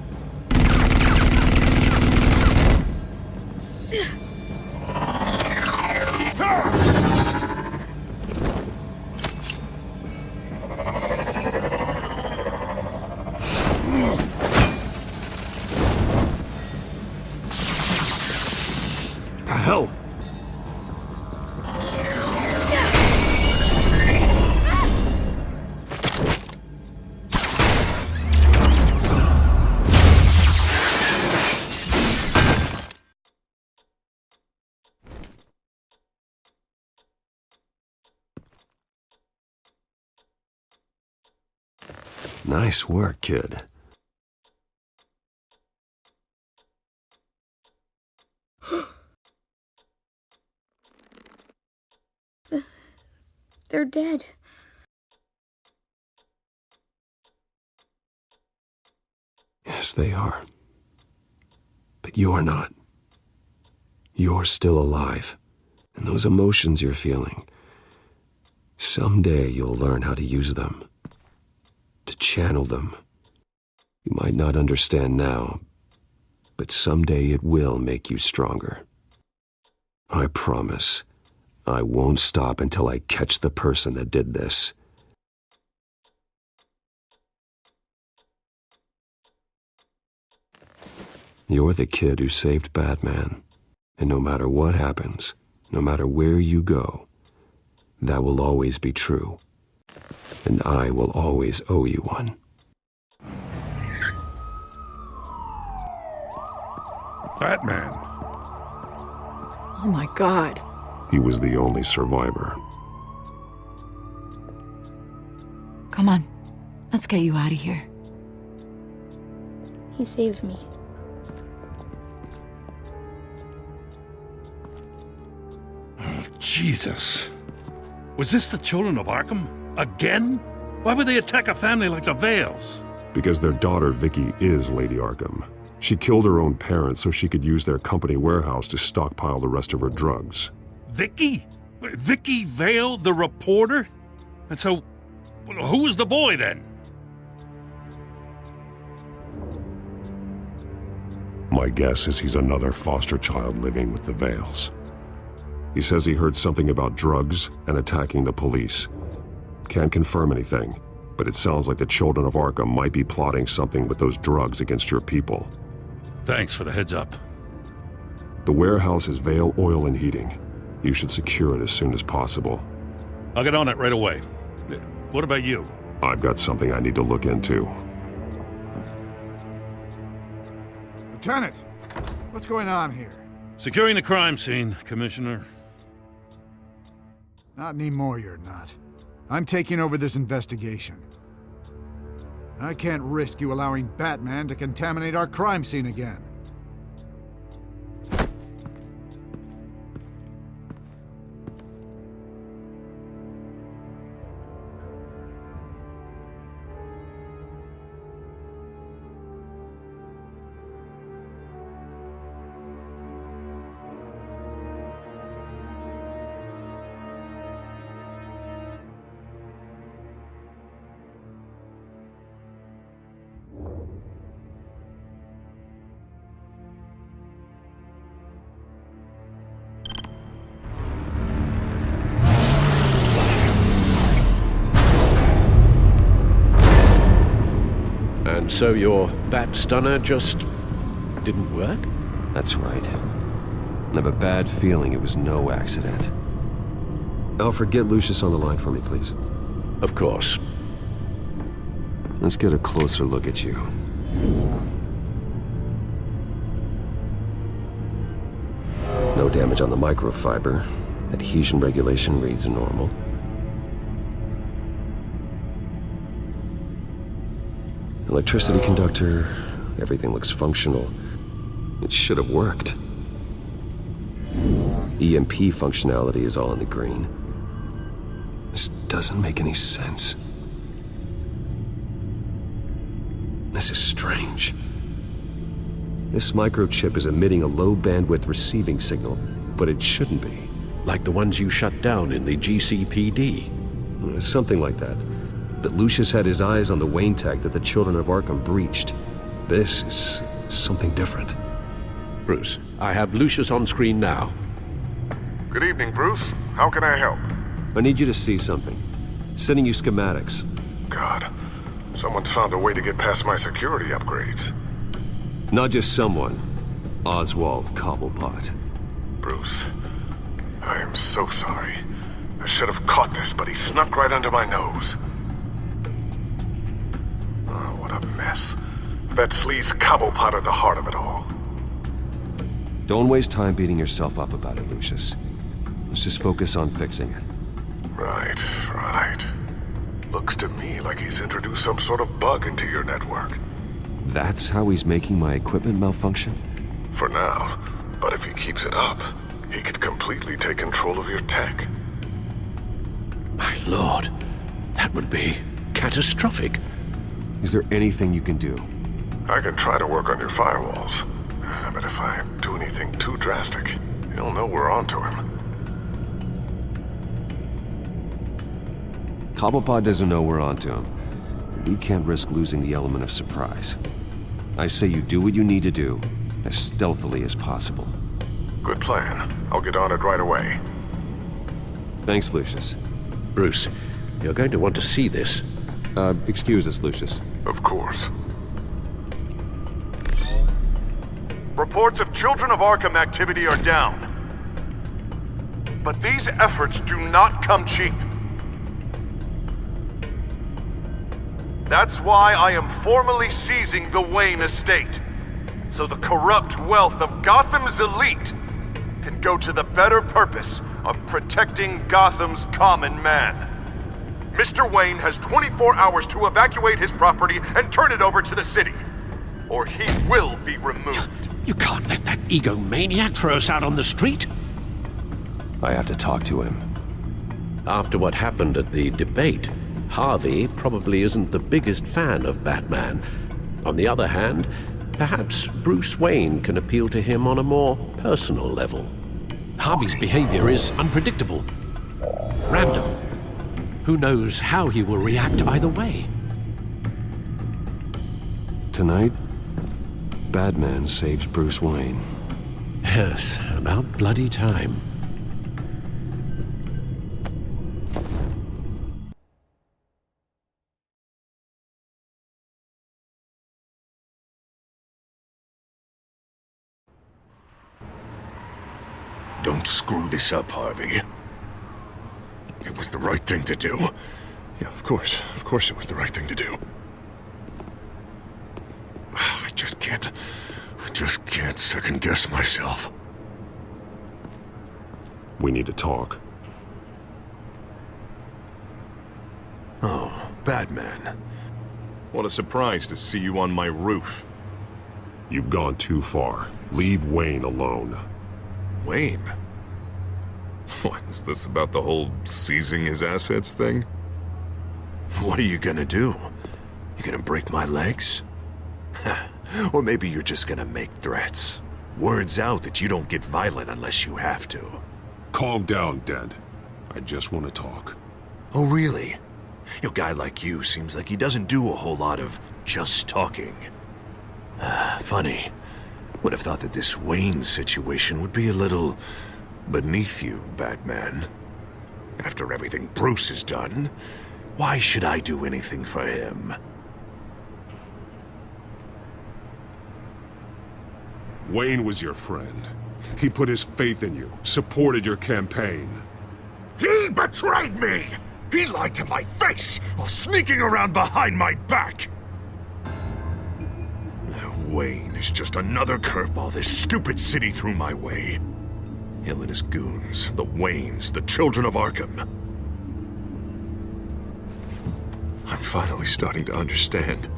The hell? Nice work, kid. They're dead. Yes, they are. But you're not. You're still alive. And those emotions you're feeling, someday you'll learn how to use them. To channel them. You might not understand now, but someday it will make you stronger. I promise, I won't stop until I catch the person that did this. You're the kid who saved Batman, and no matter what happens, no matter where you go, that will always be true. And I will always owe you one. Batman. Oh my God. He was the only survivor. Come on. Let's get you out of here. He saved me. Oh, Jesus. Was this the children of Arkham? Again? Why would they attack a family like the Vales? Because their daughter, Vicky, is Lady Arkham. She killed her own parents so she could use their company warehouse to stockpile the rest of her drugs. Vicky? Vicky Vale, the reporter? And so, who was the boy then? My guess is he's another foster child living with the Vales. He says he heard something about drugs and attacking the police. Can't confirm anything, but it sounds like the children of Arkham might be plotting something with those drugs against your people. Thanks for the heads up. The warehouse is Vale Oil and Heating. You should secure it as soon as possible. I'll get on it right away. What about you? I've got something I need to look into. Lieutenant, what's going on here? Securing the crime scene, Commissioner. Not anymore, you're not. I'm taking over this investigation. I can't risk you allowing Batman to contaminate our crime scene again. And so your bat stunner just didn't work? That's right. I have a bad feeling it was no accident. Alfred, get Lucius on the line for me, please. Of course. Let's get a closer look at you. No damage on the microfiber. Adhesion regulation reads normal. Electricity conductor, everything looks functional. It should have worked. EMP functionality is all in the green. This doesn't make any sense. This is strange. This microchip is emitting a low-bandwidth receiving signal, but it shouldn't be. Like the ones you shut down in the GCPD? Something like that. But Lucius had his eyes on the Wayne tag that the children of Arkham breached. This is something different. Bruce, I have Lucius on screen now. Good evening, Bruce. How can I help? I need you to see something. Sending you schematics. God, someone's found a way to get past my security upgrades. Not just someone. Oswald Cobblepot. Bruce, I am so sorry. I should have caught this, but he snuck right under my nose. Oh, what a mess. That sleaze Cobblepot at the heart of it all. Don't waste time beating yourself up about it, Lucius. Let's just focus on fixing it. Right. Looks to me like he's introduced some sort of bug into your network. That's how he's making my equipment malfunction? For now. But if he keeps it up, he could completely take control of your tech. My lord, that would be catastrophic. Is there anything you can do? I can try to work on your firewalls. But if I do anything too drastic, he'll know we're onto him. Cobblepot doesn't know we're onto him. We can't risk losing the element of surprise. I say you do what you need to do, as stealthily as possible. Good plan. I'll get on it right away. Thanks, Lucius. Bruce, you're going to want to see this. Excuse us, Lucius. Of course. Reports of Children of Arkham activity are down. But these efforts do not come cheap. That's why I am formally seizing the Wayne estate, so the corrupt wealth of Gotham's elite can go to the better purpose of protecting Gotham's common man. Mr. Wayne has 24 hours to evacuate his property and turn it over to the city, or he will be removed. You can't let that egomaniac throw us out on the street. I have to talk to him. After what happened at the debate, Harvey probably isn't the biggest fan of Batman. On the other hand, perhaps Bruce Wayne can appeal to him on a more personal level. Harvey's behavior is unpredictable, random. Who knows how he will react either way? Tonight, Batman saves Bruce Wayne. Yes, about bloody time. Don't screw this up, Harvey. It was the right thing to do. Yeah, of course it was the right thing to do. I just can't second guess myself. We need to talk. Oh, Batman. What a surprise to see you on my roof. You've gone too far. Leave Wayne alone. Wayne? What, is this about the whole seizing his assets thing? What are you gonna do? You gonna break my legs? Or maybe you're just gonna make threats. Words out that you don't get violent unless you have to. Calm down, Dent. I just want to talk. Oh, really? A guy like you seems like he doesn't do a whole lot of just talking. Funny. Would have thought that this Wayne situation would be a little beneath you, Batman. After everything Bruce has done, why should I do anything for him? Wayne was your friend. He put his faith in you, supported your campaign. He betrayed me! He lied to my face while sneaking around behind my back! Wayne is just another curveball this stupid city threw my way. Him and his goons, the Waynes, the children of Arkham. I'm finally starting to understand,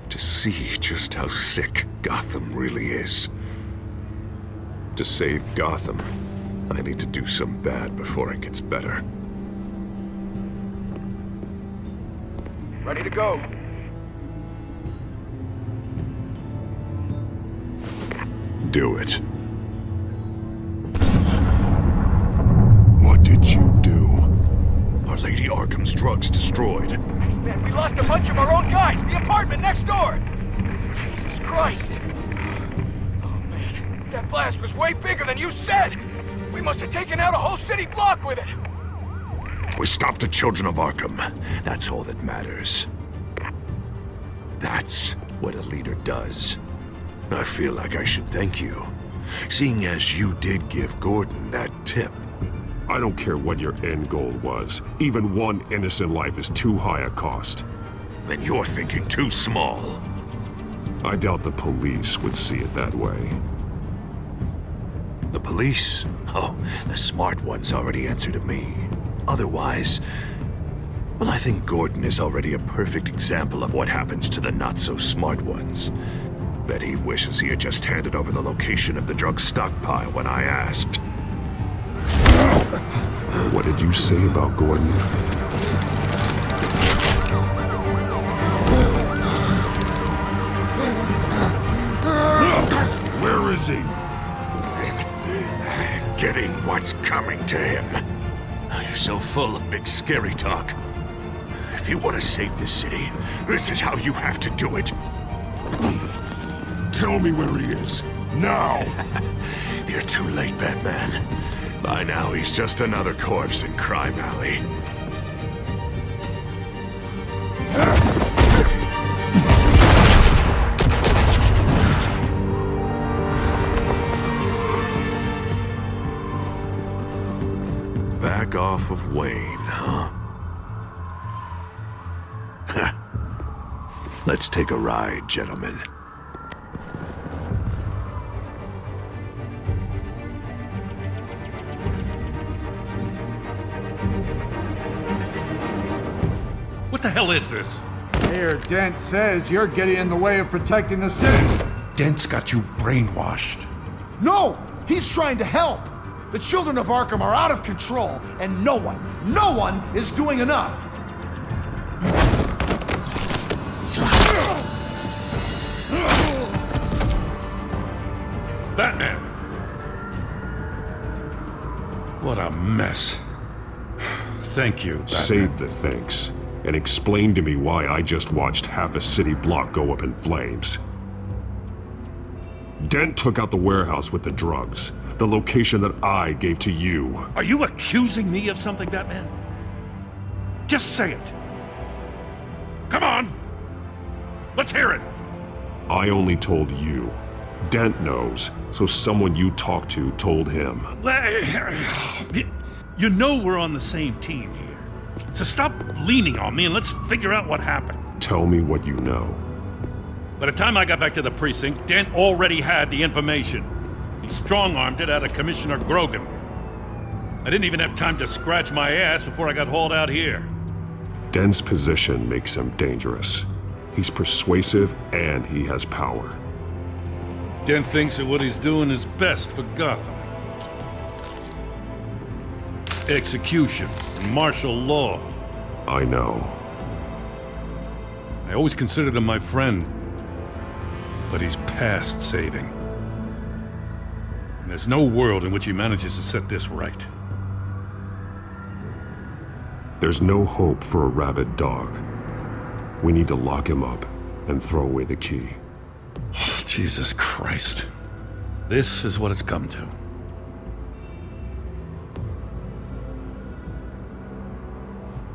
to see just how sick Gotham really is. To save Gotham, I need to do some bad before it gets better. Ready to go. Do it. What did you do? Our Lady Arkham's drugs destroyed. Hey, man, we lost a bunch of our own guys. The apartment next door. Jesus Christ. Oh, man. That blast was way bigger than you said. We must have taken out a whole city block with it. We stopped the children of Arkham. That's all that matters. That's what a leader does. I feel like I should thank you, seeing as you did give Gordon that tip. I don't care what your end goal was. Even one innocent life is too high a cost. Then you're thinking too small. I doubt the police would see it that way. The police? Oh, the smart ones already answer to me. Otherwise, well, I think Gordon is already a perfect example of what happens to the not-so-smart ones. Bet he wishes he had just handed over the location of the drug stockpile when I asked. What did you say about Gordon? Where is he? Getting what's coming to him. You're so full of big scary talk. If you want to save this city, this is how you have to do it. Tell me where he is. Now! You're too late, Batman. By now, he's just another corpse in Crime Alley. Back off of Wayne, huh? Let's take a ride, gentlemen. What the hell is this? Mayor Dent says you're getting in the way of protecting the city. Dent's got you brainwashed. No! He's trying to help! The children of Arkham are out of control, and no one is doing enough! Batman! What a mess. Thank you, Batman. Save the thanks, and explain to me why I just watched half a city block go up in flames. Dent took out the warehouse with the drugs, the location that I gave to you. Are you accusing me of something, Batman? Just say it. Come on! Let's hear it! I only told you. Dent knows, so someone you talked to told him. You know we're on the same team here. So stop leaning on me and let's figure out what happened. Tell me what you know. By the time I got back to the precinct, Dent already had the information. He strong-armed it out of Commissioner Grogan. I didn't even have time to scratch my ass before I got hauled out here. Dent's position makes him dangerous. He's persuasive and he has power. Dent thinks that what he's doing is best for Gotham. Execution, martial law. I know. I always considered him my friend, but he's past saving. And there's no world in which he manages to set this right. There's no hope for a rabid dog. We need to lock him up and throw away the key. Jesus Christ. This is what it's come to.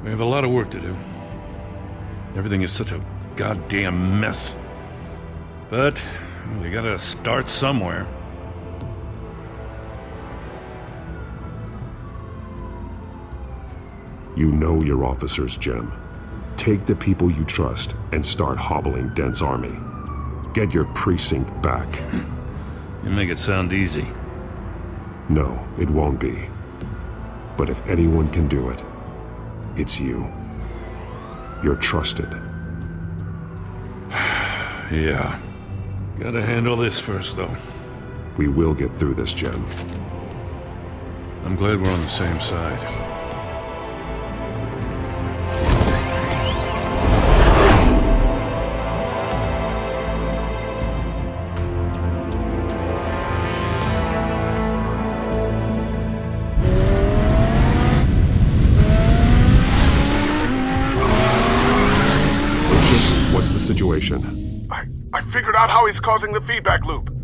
We have a lot of work to do. Everything is such a goddamn mess. But we gotta start somewhere. You know your officers, Jim. Take the people you trust and start hobbling Dent's army. Get your precinct back. You make it sound easy. No, it won't be. But if anyone can do it, it's you. You're trusted. Yeah. Gotta handle this first, though. We will get through this, Jim. I'm glad we're on the same side. Situation. I figured out how he's causing the feedback loop.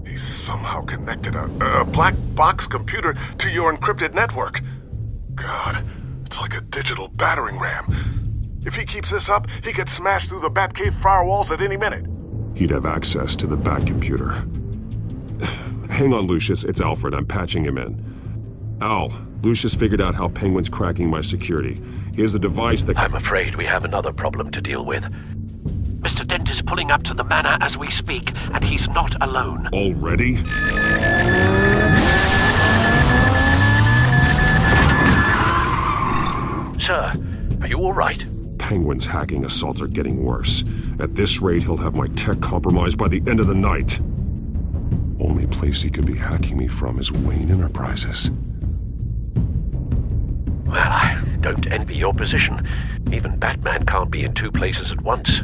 He's somehow connected a black box computer to your encrypted network. God, it's like a digital battering ram. If he keeps this up, he could smash through the Batcave firewalls at any minute. He'd have access to the Bat computer. Hang on, Lucius. It's Alfred. I'm patching him in. Al, Lucius figured out how Penguin's cracking my security. He has a device that... I'm afraid we have another problem to deal with. Mr. Dent is pulling up to the manor as we speak, and he's not alone. Already? Sir, are you all right? Penguin's hacking assaults are getting worse. At this rate, he'll have my tech compromised by the end of the night. Only place he could be hacking me from is Wayne Enterprises. Well, I don't envy your position. Even Batman can't be in two places at once.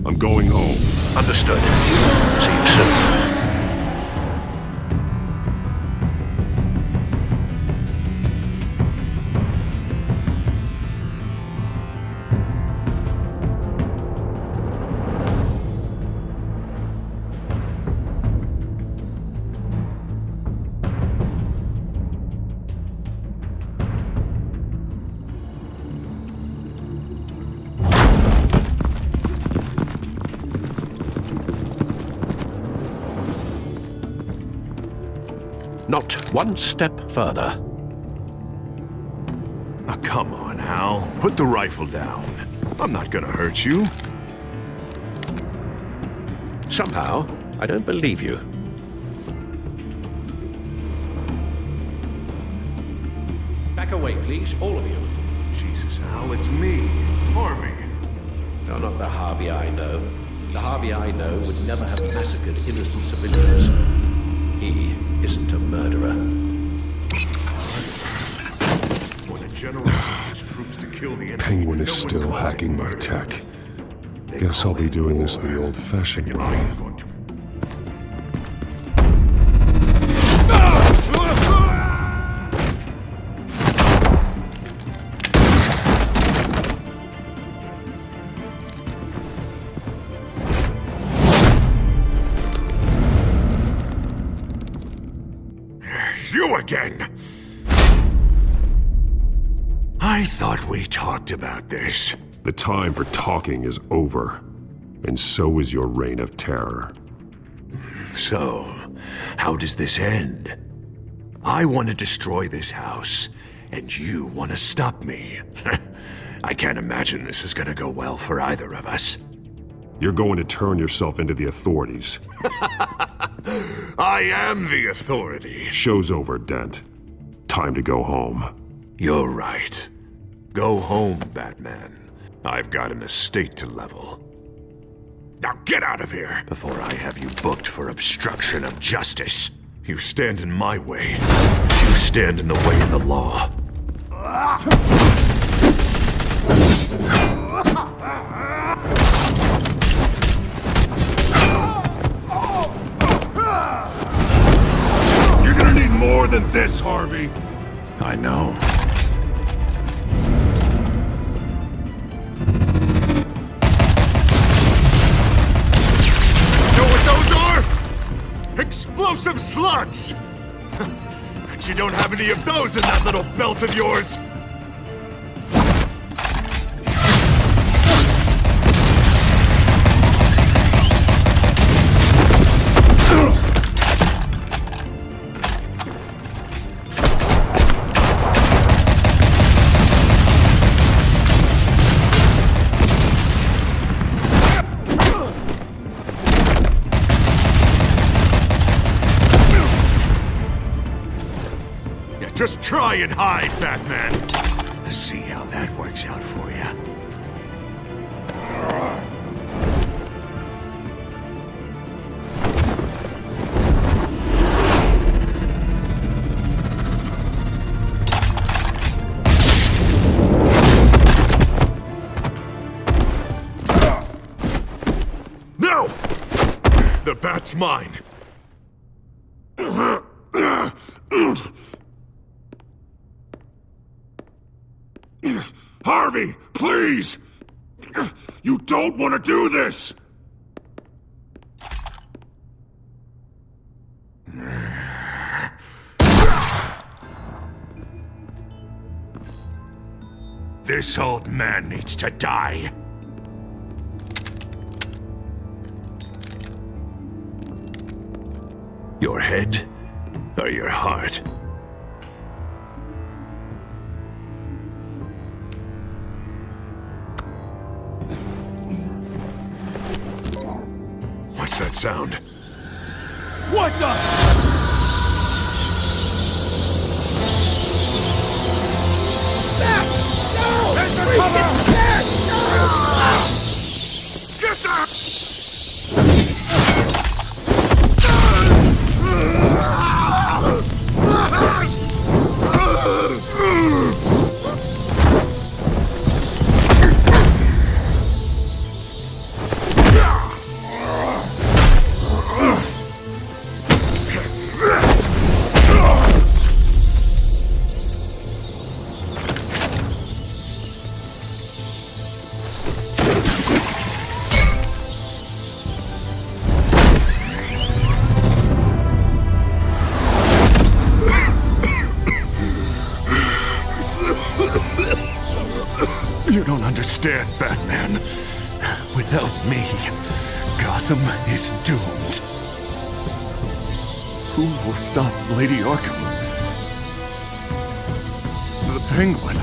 I'm going home. Understood. See you soon. Not one step further. Oh, come on, Hal. Put the rifle down. I'm not gonna hurt you. Somehow, I don't believe you. Back away, please, all of you. Jesus, Hal, it's me, Harvey. No, not the Harvey I know. The Harvey I know would never have massacred innocent civilians. He isn't a murderer. When the general ordered his troops to kill the enemy, Penguin is still hacking my tech. Guess I'll be doing this the old-fashioned way. You again! I thought we talked about this. The time for talking is over, and so is your reign of terror. So, how does this end? I want to destroy this house, and you want to stop me. I can't imagine this is gonna go well for either of us. You're going to turn yourself into the authorities. I am the authority. Show's over, Dent. Time to go home. You're right. Go home, Batman. I've got an estate to level. Now get out of here before I have you booked for obstruction of justice. You stand in my way. You stand in the way of the law. You're gonna need more than this, Harvey. I know. Know what those are? Explosive slugs! Bet you don't have any of those in that little belt of yours. Just try and hide, Batman. See how that works out for you. No! The bat's mine. Harvey, please! You don't want to do this! This old man needs to die. Your head or your heart? What's that sound? What the? Get that! You don't understand, Batman. Without me, Gotham is doomed. Who will stop Lady Arkham? The Penguin.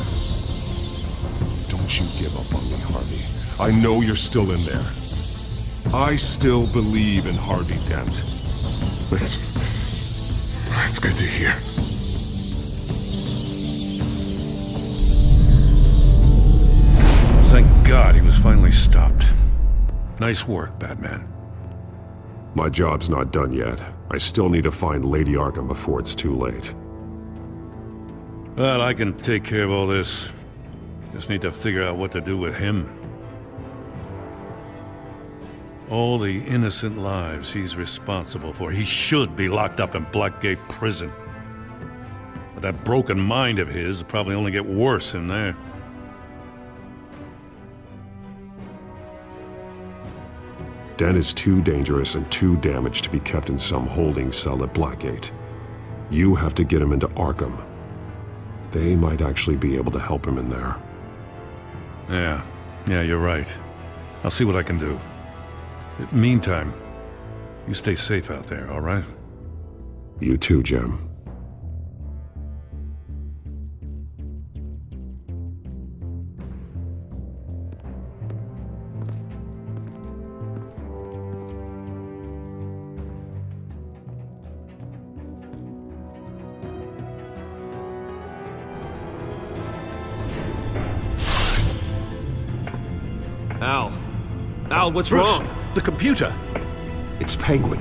Don't you give up on me, Harvey. I know you're still in there. I still believe in Harvey Dent. That's good to hear. Thank God he was finally stopped. Nice work, Batman. My job's not done yet. I still need to find Lady Arkham before it's too late. Well, I can take care of all this. Just need to figure out what to do with him. All the innocent lives he's responsible for. He should be locked up in Blackgate Prison. But that broken mind of his will probably only get worse in there. Dent is too dangerous and too damaged to be kept in some holding cell at Blackgate. You have to get him into Arkham. They might actually be able to help him in there. Yeah, you're right. I'll see what I can do. Meantime, you stay safe out there, all right? You too, Jim. Al, what's Bruce, wrong? the computer. It's Penguin.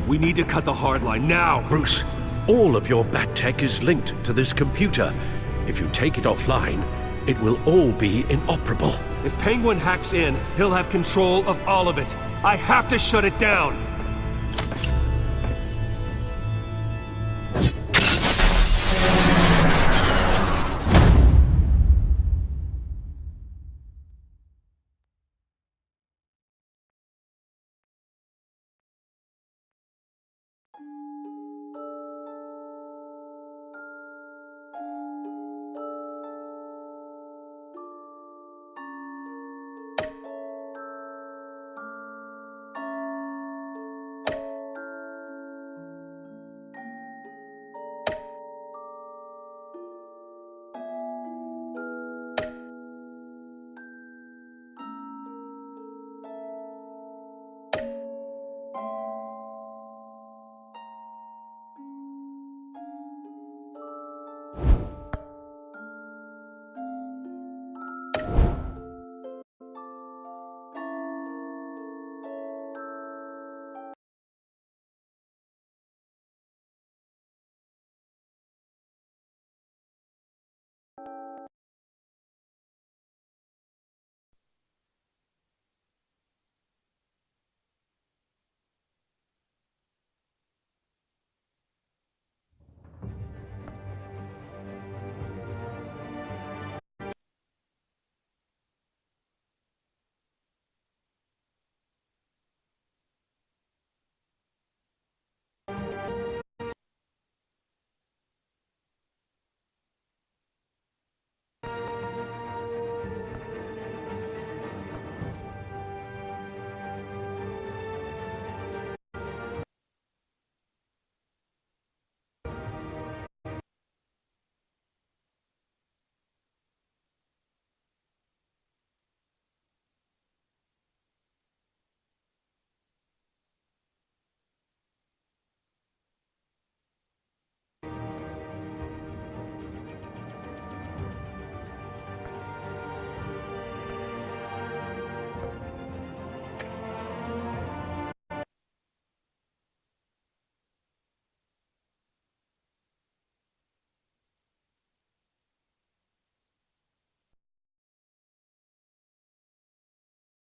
We need to cut the hard line now. Bruce, all of your bat tech is linked to this computer. If you take it offline, it will all be inoperable. If Penguin hacks in, he'll have control of all of it. I have to shut it down.